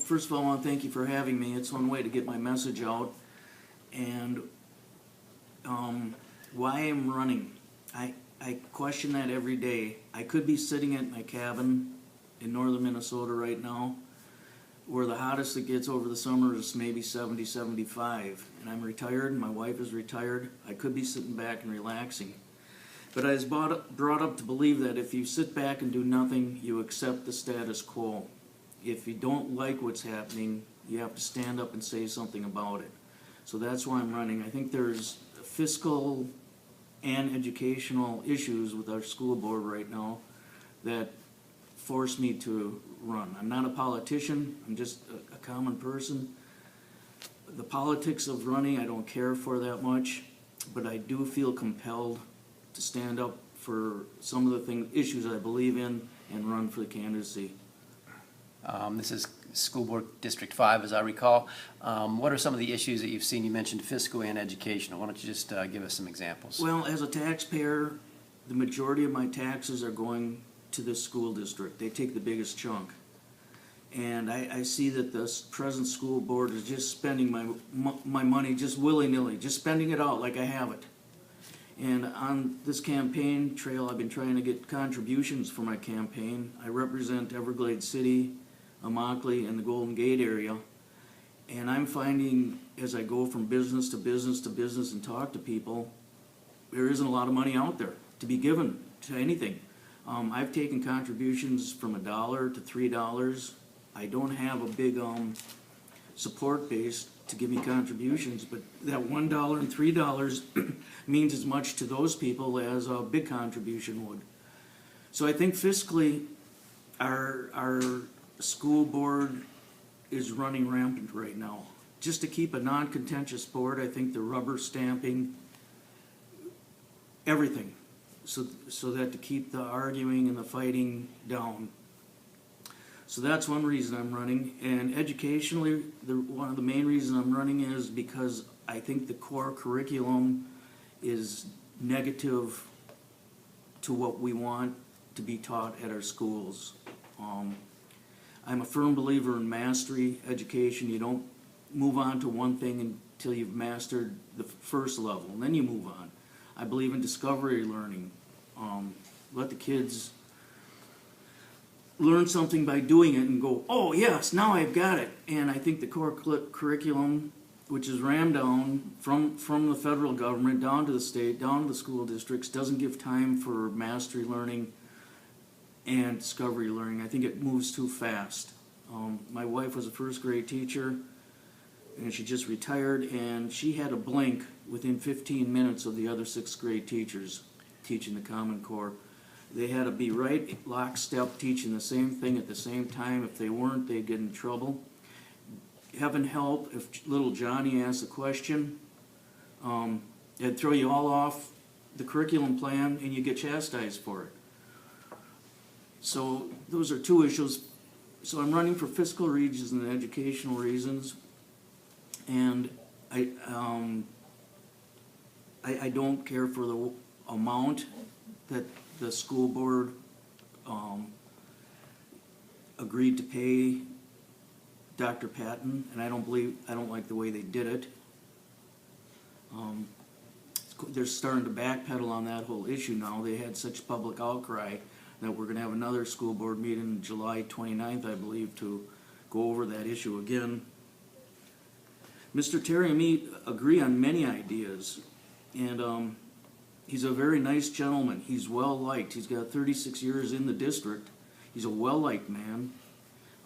first of all, I want to thank you for having me. It's one way to get my message out. And why I'm running, I question that every day. I could be sitting at my cabin in northern Minnesota right now, where the hottest it gets over the summer is maybe 70, 75. And I'm retired, and my wife is retired. I could be sitting back and relaxing. But I was brought up to believe that if you sit back and do nothing, you accept the status quo. If you don't like what's happening, you have to stand up and say something about it. So that's why I'm running. I think there's fiscal and educational issues with our school board right now that force me to run. I'm not a politician, I'm just a common person. The politics of running I don't care for that much, but I do feel compelled to stand up for some of the issues I believe in and run for the candidacy. This is School Board District 5, as I recall. What are some of the issues that you've seen? You mentioned fiscal and educational. Why don't you just give us some examples? Well, as a taxpayer, the majority of my taxes are going to the school district. They take the biggest chunk. And I see that the present school board is just spending my money just willy-nilly, just spending it out like I have it. And on this campaign trail, I've been trying to get contributions for my campaign. I represent Everglades City, Immokalee, and the Golden Gate area. And I'm finding, as I go from business to business to business and talk to people, there isn't a lot of money out there to be given to anything. I've taken contributions from $1 to $3. I don't have a big support base to give me contributions, but that $1 and $3 means as much to those people as a big contribution would. So I think fiscally, our school board is running rampant right now. Just to keep a non-contentious board, I think the rubber stamping, everything, so that to keep the arguing and the fighting down. So that's one reason I'm running. And educationally, one of the main reasons I'm running is because I think the core curriculum is negative to what we want to be taught at our schools. I'm a firm believer in mastery education. You don't move on to one thing until you've mastered the first level, and then you move on. I believe in discovery learning. Let the kids learn something by doing it and go, oh yes, now I've got it. And I think the core curriculum, which is rammed down from the federal government down to the state, down to the school districts, doesn't give time for mastery learning and discovery learning. I think it moves too fast. My wife was a first grade teacher, and she just retired, and she had a blink within 15 minutes of the other sixth grade teachers teaching the Common Core. They had to be right lockstep teaching the same thing at the same time. If they weren't, they'd get in trouble. Heaven help if little Johnny asked a question, it'd throw you all off the curriculum plan and you get chastised for it. So those are two issues. So I'm running for fiscal reasons and educational reasons, and I don't care for the amount that the school board agreed to pay Dr. Patton, and I don't like the way they did it. They're starting to backpedal on that whole issue now. They had such public outcry that we're going to have another school board meeting July 29th, I believe, to go over that issue again. Mr. Terry and me agree on many ideas, and he's a very nice gentleman. He's well liked. He's got 36 years in the district. He's a well liked man.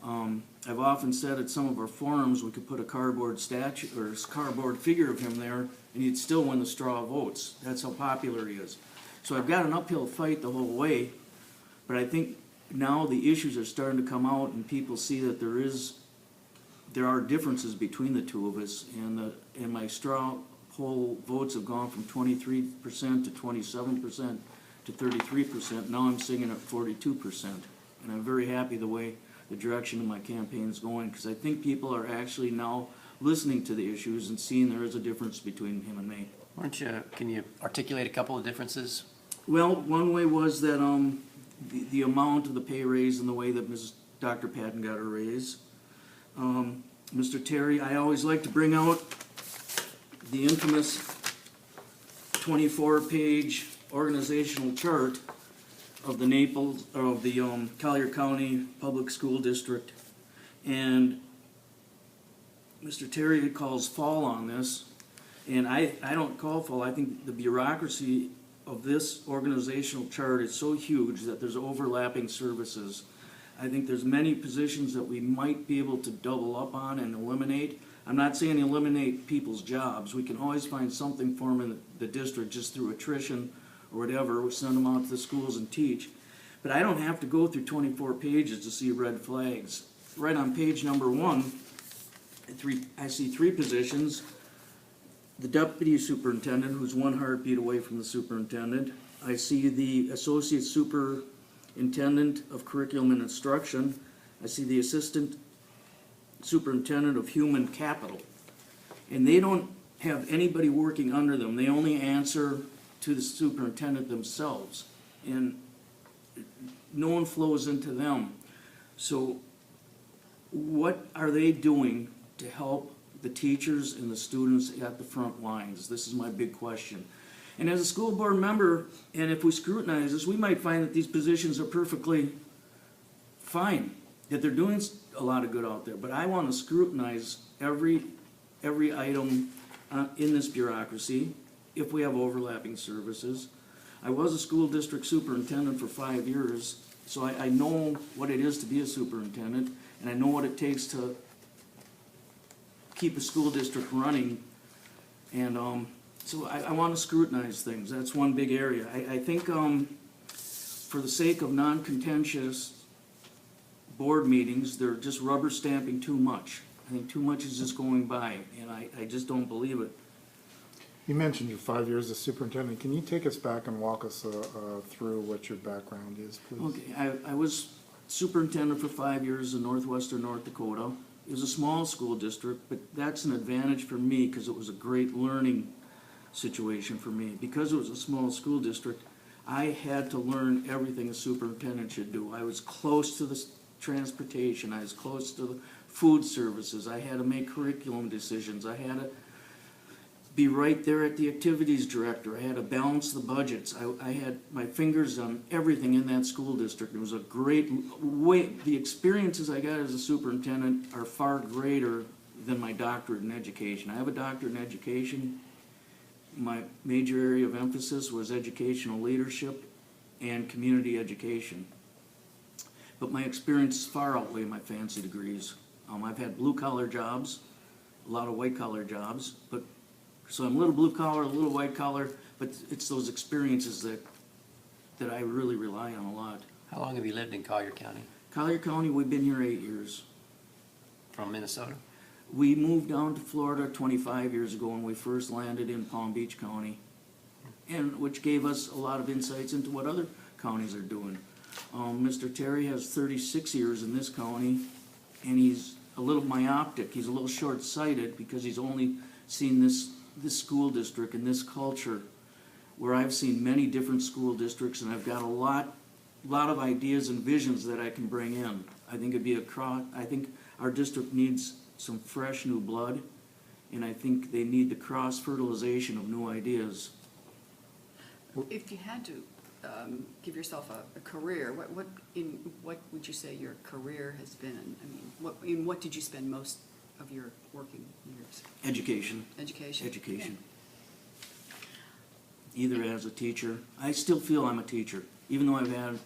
I've often said at some of our forums we could put a cardboard statue or a cardboard figure of him there, and he'd still win the straw votes. That's how popular he is. So I've got an uphill fight the whole way, but I think now the issues are starting to come out, and people see that there are differences between the two of us, and my straw poll votes have gone from 23% to 27% to 33%. Now I'm sitting at 42%, and I'm very happy the way the direction of my campaign is going, because I think people are actually now listening to the issues and seeing there is a difference between him and me. Can you articulate a couple of differences? Well, one way was that the amount of the pay raise and the way that Dr. Patton got a raise. Mr. Terry, I always like to bring out the infamous 24-page organizational chart of the Naples, of the Collier County Public School District. And Mr. Terry calls fall on this, and I don't call fall. I think the bureaucracy of this organizational chart is so huge that there's overlapping services. I think there's many positions that we might be able to double up on and eliminate. I'm not saying eliminate people's jobs. We can always find something for them in the district just through attrition or whatever. We'll send them out to the schools and teach. But I don't have to go through 24 pages to see red flags. Right on page number 1, I see 3 positions. The deputy superintendent, who's one heartbeat away from the superintendent. I see the associate superintendent of curriculum and instruction. I see the assistant superintendent of human capital. And they don't have anybody working under them. They only answer to the superintendent themselves. And no one flows into them. So what are they doing to help the teachers and the students at the front lines? This is my big question. And as a school board member, and if we scrutinize this, we might find that these positions are perfectly fine, that they're doing a lot of good out there. But I want to scrutinize every item in this bureaucracy if we have overlapping services. I was a school district superintendent for 5 years, so I know what it is to be a superintendent, and I know what it takes to keep a school district running. And so I want to scrutinize things. That's one big area. I think for the sake of non-contentious board meetings, they're just rubber stamping too much. I think too much is just going by, and I just don't believe it. You mentioned your 5 years as superintendent. Can you take us back and walk us through what your background is, please? Okay, I was superintendent for 5 years in northwestern North Dakota. It was a small school district, but that's an advantage for me because it was a great learning situation for me. Because it was a small school district, I had to learn everything a superintendent should do. I was close to the transportation, I was close to the food services, I had to make curriculum decisions, I had to be right there at the activities director, I had to balance the budgets, I had my fingers on everything in that school district. It was a great way. The experiences I got as a superintendent are far greater than my doctorate in education. I have a doctorate in education. My major area of emphasis was educational leadership and community education. But my experience far outweigh my fancy degrees. I've had blue-collar jobs, a lot of white-collar jobs, but so I'm a little blue-collar, a little white-collar, but it's those experiences that I really rely on a lot. How long have you lived in Collier County? Collier County, we've been here 8 years. From Minnesota? We moved down to Florida 25 years ago when we first landed in Palm Beach County, and which gave us a lot of insights into what other counties are doing. Mr. Terry has 36 years in this county, and he's a little myopic. He's a little short-sighted because he's only seen this school district and this culture, where I've seen many different school districts, and I've got a lot of ideas and visions that I can bring in. I think I think our district needs some fresh new blood, and I think they need the cross-fertilization of new ideas. If you had to give yourself a career, what would you say your career has been? I mean, what did you spend most of your working years? Education. Education. Education. Either as a teacher. I still feel I'm a teacher, even though I've had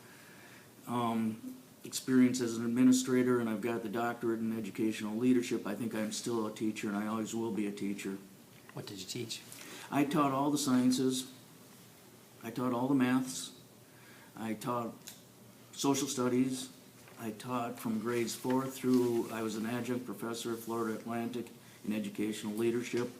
experience as an administrator and I've got the doctorate in educational leadership. I think I'm still a teacher, and I always will be a teacher. What did you teach? I taught all the sciences. I taught all the maths. I taught social studies. I taught from grades 4 through, I was an adjunct professor at Florida Atlantic in educational leadership,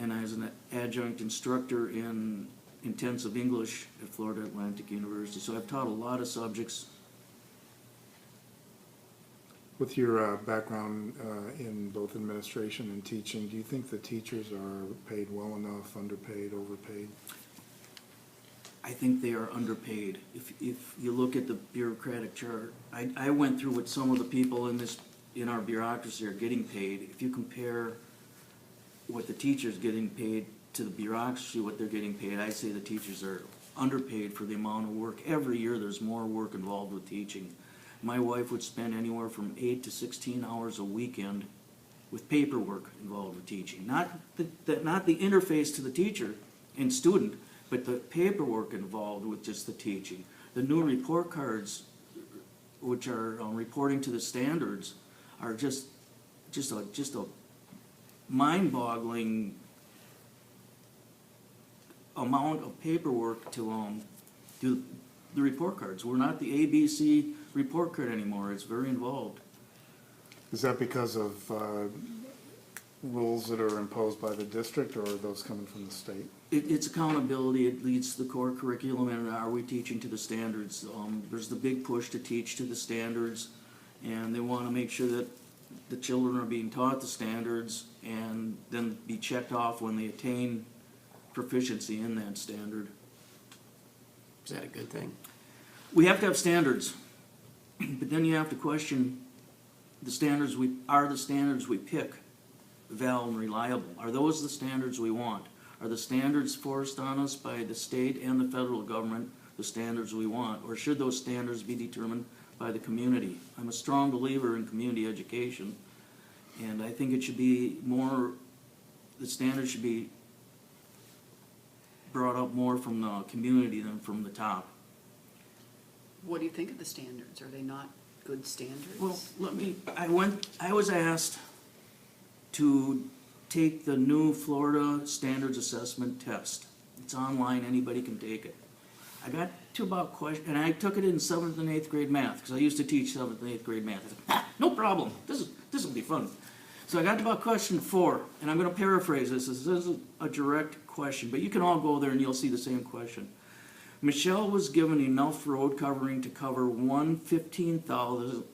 and I was an adjunct instructor in intensive English at Florida Atlantic University. So I've taught a lot of subjects. With your background in both administration and teaching, do you think the teachers are paid well enough, underpaid, overpaid? I think they are underpaid. If you look at the bureaucratic chart, I went through with some of the people in in our bureaucracy are getting paid, if you compare what the teachers getting paid to the bureaucracy, what they're getting paid, I say the teachers are underpaid for the amount of work. Every year, there's more work involved with teaching. My wife would spend anywhere from 8 to 16 hours a weekend with paperwork involved with teaching. Not the interface to the teacher and student, but the paperwork involved with just the teaching. The new report cards, which are reporting to the standards, are just a mind-boggling amount of paperwork to do the report cards. We're not the ABC report card anymore. It's very involved. Is that because of rules that are imposed by the district, or are those coming from the state? It's accountability. It leads to the core curriculum, and are we teaching to the standards? There's the big push to teach to the standards, and they want to make sure that the children are being taught the standards and then be checked off when they attain proficiency in that standard. Is that a good thing? We have to have standards, but then you have to question the standards we pick valid and reliable? Are those the standards we want? Are the standards forced on us by the state and the federal government the standards we want? Or should those standards be determined by the community? I'm a strong believer in community education, and I think it should be more, the standards should be brought up more from the community than from the top. What do you think of the standards? Are they not good standards? Well, I was asked to take the new Florida Standards Assessment test. It's online, anybody can take it. I got to about question, and I took it in 7th and 8th grade math, because I used to teach 7th and 8th grade math. I said, no problem, this will be fun. So I got to about question 4, and I'm gonna paraphrase this. This isn't a direct question, but you can all go there and you'll see the same question. Michelle was given enough road covering to cover 15,000th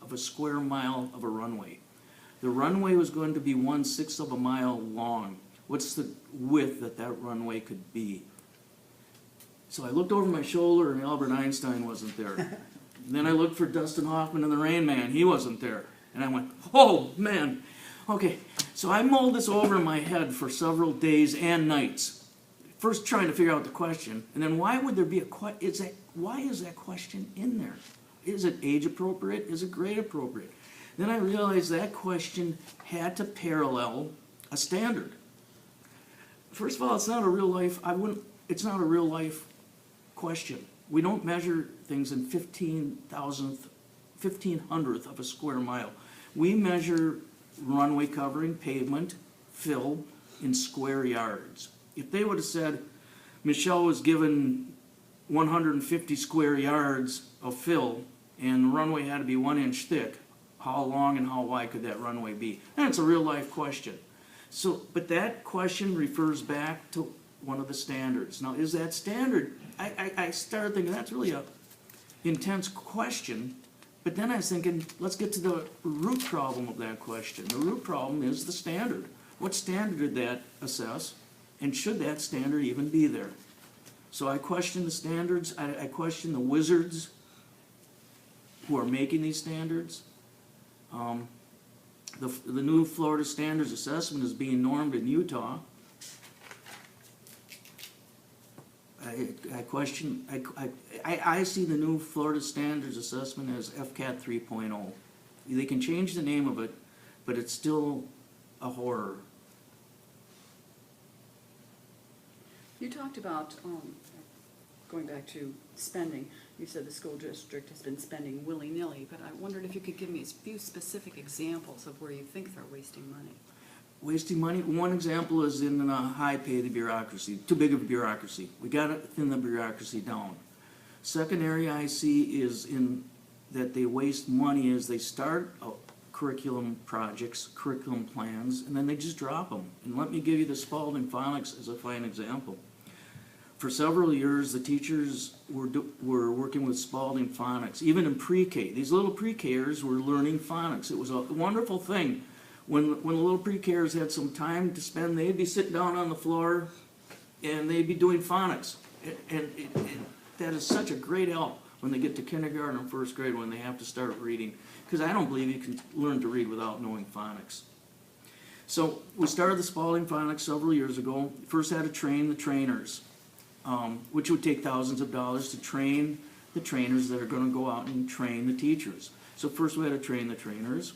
of a square mile of a runway. The runway was going to be 1/6 of a mile long. What's the width that runway could be? So I looked over my shoulder and Albert Einstein wasn't there. And then I looked for Dustin Hoffman and the Rain Man. He wasn't there. And I went, oh man. Okay, so I mulled this over in my head for several days and nights. First trying to figure out the question, and then why would there be why is that question in there? Is it age appropriate? Is it grade appropriate? Then I realized that question had to parallel a standard. First of all, it's not a real life, it's not a real life question. We don't measure things in 1500th of a square mile. We measure runway covering, pavement, fill in square yards. If they would have said Michelle was given 150 square yards of fill and the runway had to be 1 inch thick, how long and how wide could that runway be? And it's a real life question. So, but that question refers back to one of the standards. Now, is that standard? I started thinking that's really a intense question. But then I was thinking, let's get to the root problem of that question. The root problem is the standard. What standard did that assess? And should that standard even be there? So I question the standards. I question the wizards who are making these standards. The new Florida Standards Assessment is being normed in Utah. I see the new Florida Standards Assessment as FCAT 3.0. They can change the name of it, but it's still a horror. You talked about, going back to spending, you said the school district has been spending willy-nilly, but I wondered if you could give me a few specific examples of where you think they're wasting money. Wasting money. One example is in the high pay the bureaucracy, too big of a bureaucracy. We got to thin the bureaucracy down. Second area I see is in that they waste money is they start curriculum projects, curriculum plans, and then they just drop them. And let me give you the Spalding Phonics as a fine example. For several years, the teachers were working with Spalding Phonics, even in pre-K. These little pre-Kers were learning phonics. It was a wonderful thing. When the little pre-Kers had some time to spend, they'd be sitting down on the floor and they'd be doing phonics. And that is such a great help. when they get to kindergarten or first grade, when they have to start reading, because I don't believe you can learn to read without knowing phonics. So we started the Spalding Phonics several years ago. First had to train the trainers, which would take thousands of dollars to train the trainers that are going to go out and train the teachers. So first we had to train the trainers,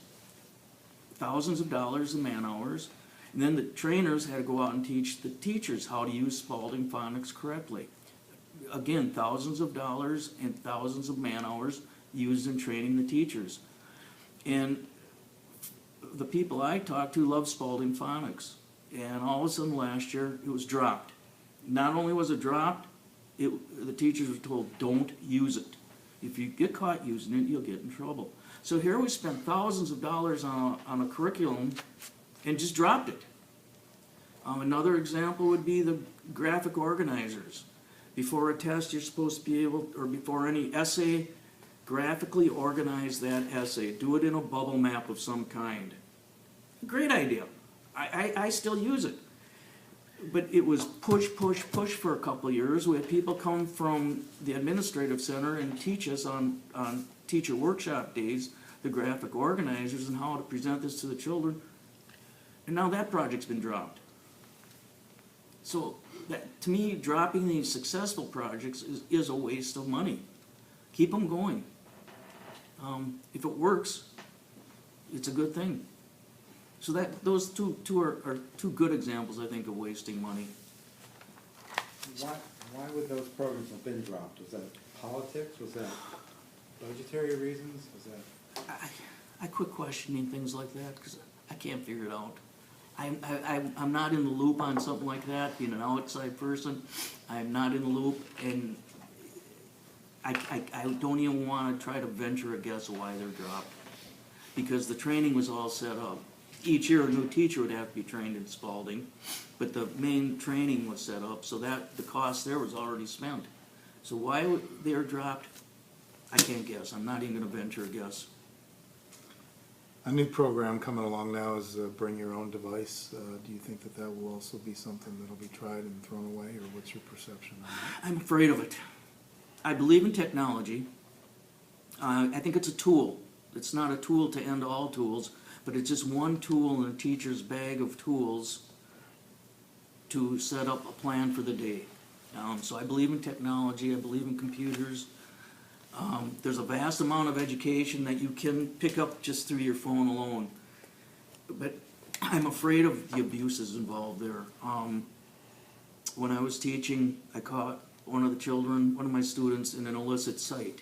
thousands of dollars in man hours, and then the trainers had to go out and teach the teachers how to use Spalding Phonics correctly. Again, thousands of dollars and thousands of man hours used in training the teachers. And the people I talked to love Spalding Phonics. And all of a sudden last year, it was dropped. Not only was it dropped, the teachers were told, don't use it. If you get caught using it, you'll get in trouble. So here we spent thousands of dollars on a curriculum and just dropped it. Another example would be the graphic organizers. Before a test, you're supposed to be able, or before any essay, graphically organize that essay. Do it in a bubble map of some kind. Great idea. I still use it. But it was push for a couple of years. We had people come from the administrative center and teach us on teacher workshop days, the graphic organizers, and how to present this to the children. And now that project's been dropped. So that, to me, dropping these successful projects is a waste of money. Keep them going. If it works, it's a good thing. So those two are two good examples, I think, of wasting money. Why would those programs have been dropped? Was that politics? Was that budgetary reasons? Was that? I quit questioning things like that because I can't figure it out. I'm not in the loop on something like that, being an outside person. I'm not in the loop, and I don't even want to try to venture a guess of why they're dropped. Because the training was all set up. Each year a new teacher would have to be trained in Spalding, but the main training was set up so that the cost there was already spent. So why they are dropped, I can't guess. I'm not even going to venture a guess. A new program coming along now is Bring Your Own Device. Do you think that will also be something that'll be tried and thrown away, or what's your perception on that? I'm afraid of it. I believe in technology. I think it's a tool. It's not a tool to end all tools, but it's just one tool in a teacher's bag of tools to set up a plan for the day. So I believe in technology. I believe in computers. There's a vast amount of education that you can pick up just through your phone alone. But I'm afraid of the abuses involved there. When I was teaching, I caught one of my students in an illicit site.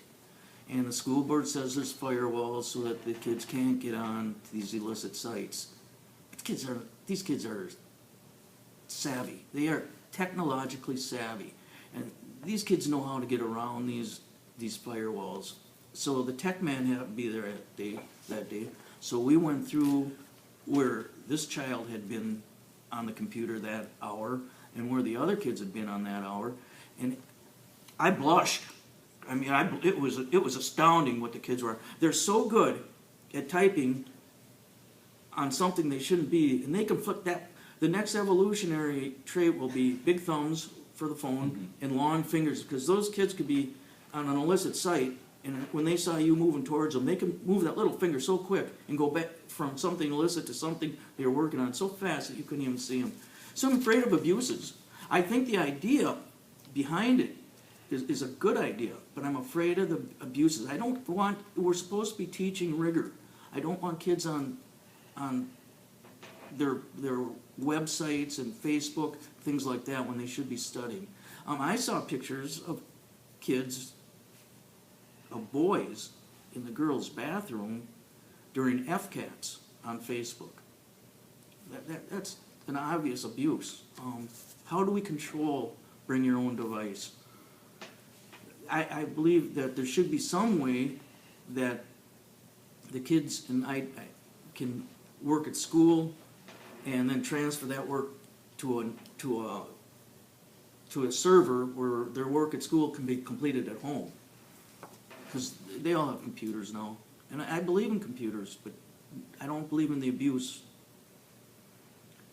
And the school board says there's firewalls so that the kids can't get on to these illicit sites. But these kids are savvy. They are technologically savvy. And these kids know how to get around these firewalls. So the tech man had to be there that day. So we went through where this child had been on the computer that hour and where the other kids had been on that hour. And I blushed. I mean, it was astounding what the kids were. They're so good at typing on something they shouldn't be, and they can flip that. The next evolutionary trait will be big thumbs for the phone and long fingers, because those kids could be on an illicit site, and when they saw you moving towards them, they can move that little finger so quick and go back from something illicit to something they were working on so fast that you couldn't even see them. So I'm afraid of abuses. I think the idea behind it is a good idea, but I'm afraid of the abuses. We're supposed to be teaching rigor. I don't want kids on their websites and Facebook, things like that, when they should be studying. I saw pictures of kids, of boys, in the girls' bathroom during FCATs on Facebook. That's an obvious abuse. How do we control Bring Your Own Device? I believe that there should be some way that the kids can work at school and then transfer that work to a server where their work at school can be completed at home. Because they all have computers now. And I believe in computers, but I don't believe in the abuse.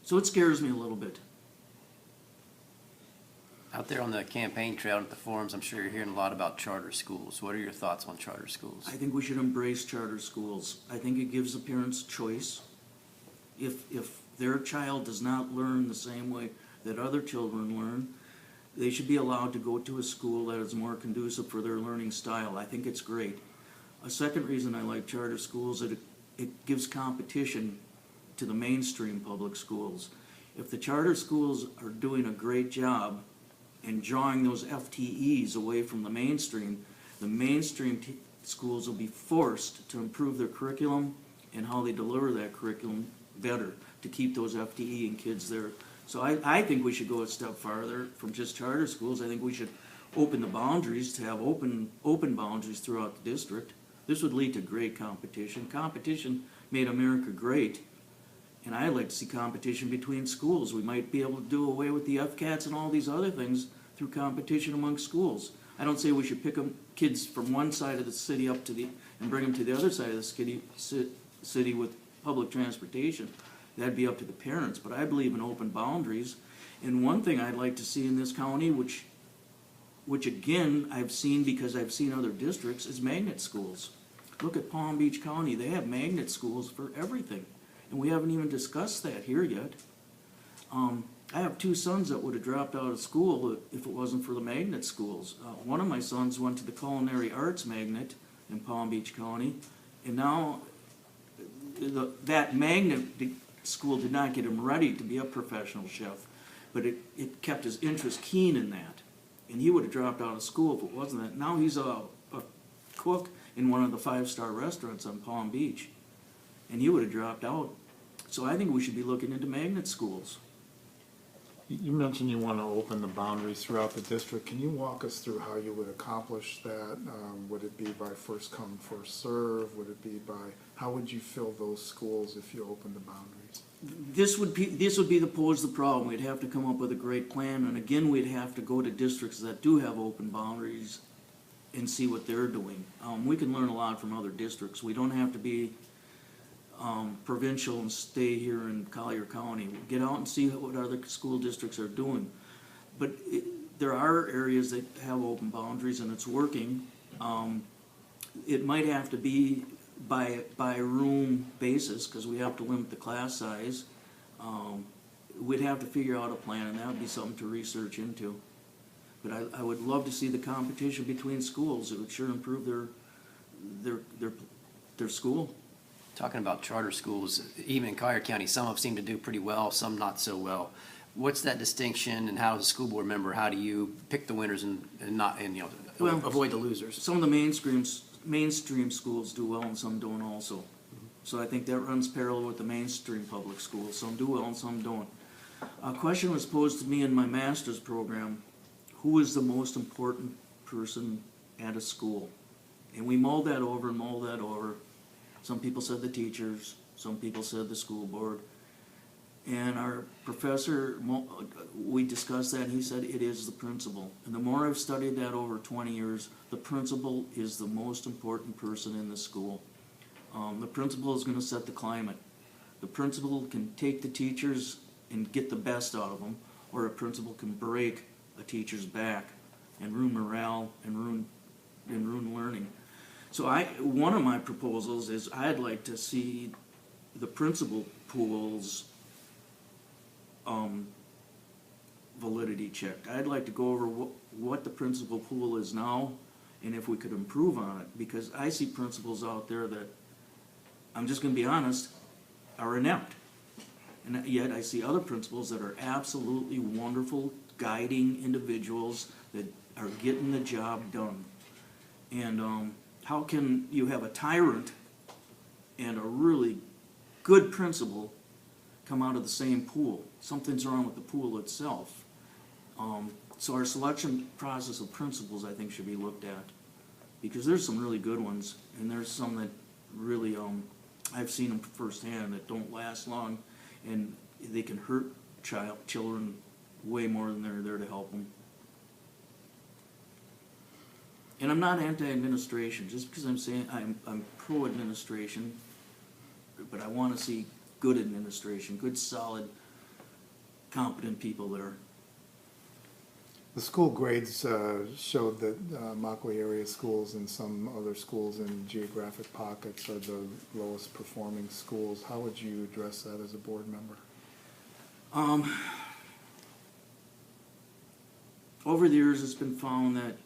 So it scares me a little bit. Out there on the campaign trail and at the forums, I'm sure you're hearing a lot about charter schools. What are your thoughts on charter schools? I think we should embrace charter schools. I think it gives the parents choice. If their child does not learn the same way that other children learn, they should be allowed to go to a school that is more conducive for their learning style. I think it's great. A second reason I like charter schools is it gives competition to the mainstream public schools. If the charter schools are doing a great job and drawing those FTEs away from the mainstream schools will be forced to improve their curriculum and how they deliver that curriculum better to keep those FTE and kids there. So I think we should go a step farther from just charter schools. I think we should open the boundaries to have open boundaries throughout the district. This would lead to great competition. Competition made America great. And I'd like to see competition between schools. We might be able to do away with the FCATs and all these other things through competition among schools. I don't say we should pick kids from one side of the city up to and bring them to the other side of the city with public transportation. That'd be up to the parents, but I believe in open boundaries. And one thing I'd like to see in this county, which again I've seen because I've seen other districts, is magnet schools. Look at Palm Beach County. They have magnet schools for everything. And we haven't even discussed that here yet. I have two sons that would have dropped out of school if it wasn't for the magnet schools. One of my sons went to the Culinary Arts Magnet in Palm Beach County, and now that magnet school did not get him ready to be a professional chef, but it kept his interest keen in that. And he would have dropped out of school if it wasn't that. Now he's a cook in one of the 5-star restaurants on Palm Beach, and he would have dropped out. So I think we should be looking into magnet schools. You mentioned you want to open the boundaries throughout the district. Can you walk us through how you would accomplish that? Would it be by first come, first serve? Would it be by, how would you fill those schools if you opened the boundaries? This would be the problem. We'd have to come up with a great plan, and again, we'd have to go to districts that do have open boundaries and see what they're doing. We can learn a lot from other districts. We don't have to be provincial and stay here in Collier County. Get out and see what other school districts are doing. But there are areas that have open boundaries and it's working. It might have to be by room basis because we have to limit the class size. We'd have to figure out a plan, and that would be something to research into. But I would love to see the competition between schools. It would sure improve their school. Talking about charter schools, even in Collier County, some have seemed to do pretty well, some not so well. What's that distinction, and how, as a school board member, how do you pick the winners and avoid the losers? Some of the mainstream schools do well and some don't also. So I think that runs parallel with the mainstream public schools. Some do well and some don't. A question was posed to me in my master's program: who is the most important person at a school? And we mulled that over and mulled that over. Some people said the teachers, some people said the school board. And our professor, we discussed that, and he said it is the principal. And the more I've studied that over 20 years, the principal is the most important person in the school. The principal is going to set the climate. The principal can take the teachers and get the best out of them, or a principal can break a teacher's back and ruin morale and ruin learning. So one of my proposals is I'd like to see the principal pool's validity checked. I'd like to go over what the principal pool is now and if we could improve on it, because I see principals out there that, I'm just going to be honest, are inept. And yet I see other principals that are absolutely wonderful, guiding individuals that are getting the job done. And how can you have a tyrant and a really good principal come out of the same pool? Something's wrong with the pool itself. So our selection process of principals, I think, should be looked at, because there's some really good ones, and there's some that really, I've seen them firsthand, that don't last long, and they can hurt children way more than they're there to help them. And I'm not anti-administration, just because I'm saying I'm pro-administration, but I want to see good administration, good, solid, competent people there. The school grades showed that Immokalee area schools and some other schools in geographic pockets are the lowest performing schools. How would you address that as a board member? Over the years, it's been found that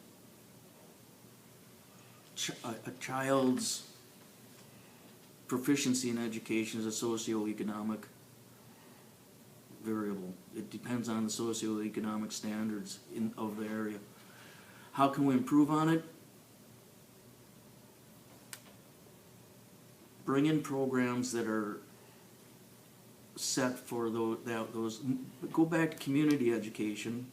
a child's proficiency in education is a socioeconomic variable. It depends on the socioeconomic standards of the area. How can we improve on it? Bring in programs that are set for those. Go back to community education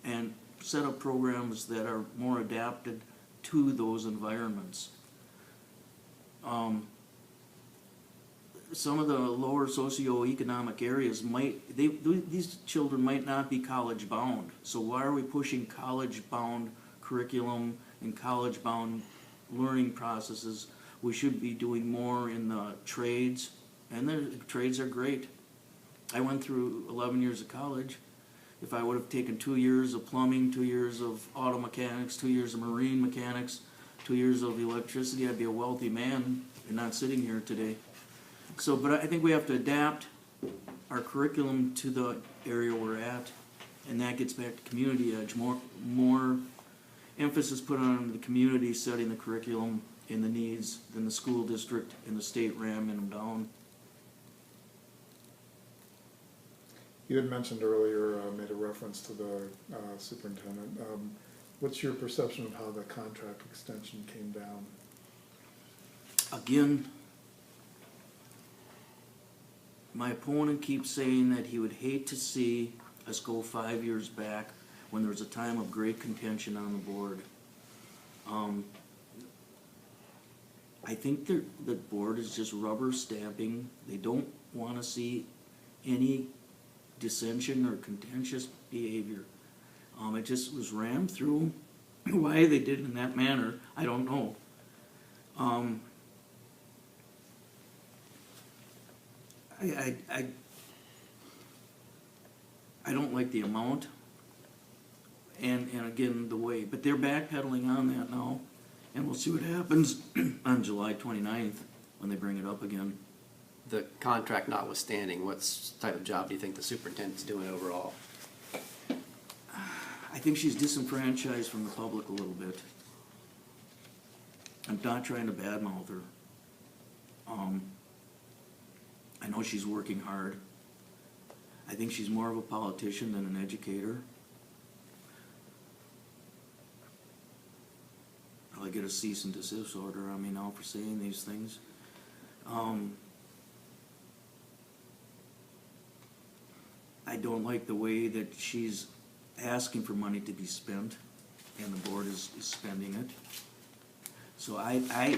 and set up programs that are more adapted to those environments. Some of the lower socioeconomic areas these children might not be college bound. So why are we pushing college bound curriculum and college bound learning processes? We should be doing more in the trades, and the trades are great. I went through 11 years of college. If I would have taken 2 years of plumbing, 2 years of auto mechanics, 2 years of marine mechanics, 2 years of electricity, I'd be a wealthy man and not sitting here today. So, but I think we have to adapt our curriculum to the area we're at, and that gets back to community edge. More emphasis put on the community setting the curriculum and the needs than the school district and the state ramming them down. You had mentioned earlier, made a reference to the superintendent. What's your perception of how the contract extension came down? Again, my opponent keeps saying that he would hate to see us go 5 years back when there was a time of great contention on the board. I think the board is just rubber stamping. They don't want to see any dissension or contentious behavior. It just was rammed through. Why they did it in that manner, I don't know. I don't like the amount, and again the way, but they're backpedaling on that now, and we'll see what happens on July 29th when they bring it up again. The contract notwithstanding, what type of job do you think the superintendent's doing overall? I think she's disenfranchised from the public a little bit. I'm not trying to badmouth her. I know she's working hard. I think she's more of a politician than an educator. I'll get a cease and desist order on me now for saying these things. I don't like the way that she's asking for money to be spent, and the board is spending it. So I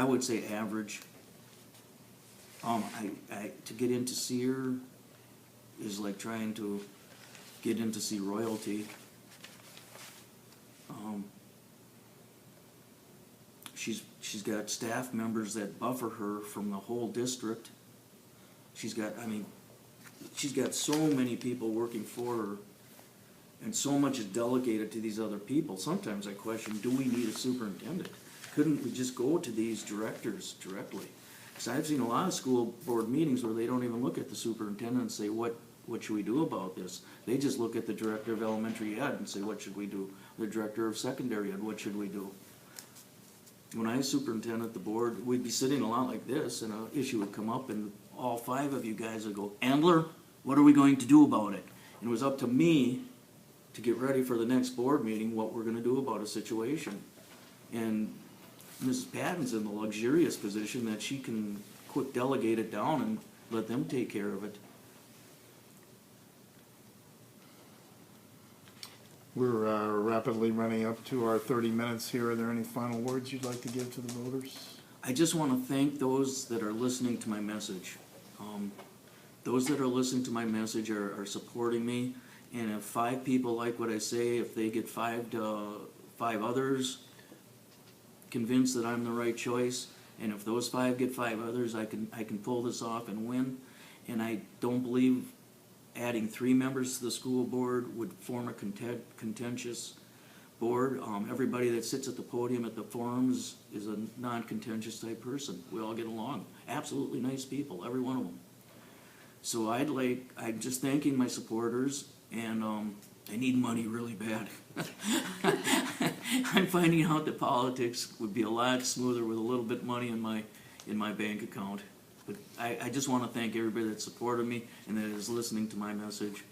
would say average. To get in to see her is like trying to get in to see royalty. She's got staff members that buffer her from the whole district. She's got so many people working for her, and so much is delegated to these other people. Sometimes I question, do we need a superintendent? Couldn't we just go to these directors directly? Because I've seen a lot of school board meetings where they don't even look at the superintendent and say, what should we do about this? They just look at the director of elementary ed and say, what should we do? The director of secondary ed, what should we do? When I was superintendent, the board, we'd be sitting a lot like this, and an issue would come up, and all 5 of you guys would go, Andler, what are we going to do about it? And it was up to me to get ready for the next board meeting, what we're gonna do about a situation. And Mrs. Patton's in the luxurious position that she can quick delegate it down and let them take care of it. We're rapidly running up to our 30 minutes here. Are there any final words you'd like to give to the voters? I just want to thank those that are listening to my message. Those that are listening to my message are supporting me, and if 5 people like what I say, if they get 5 others convinced that I'm the right choice, and if those 5 get 5 others, I can pull this off and win. And I don't believe adding 3 members to the school board would form a contentious board. Everybody that sits at the podium at the forums is a non-contentious type person. We all get along. Absolutely nice people, every one of them. So I'm just thanking my supporters, and I need money really bad. I'm finding out that politics would be a lot smoother with a little bit of money in my bank account. But I just want to thank everybody that supported me and that is listening to my message.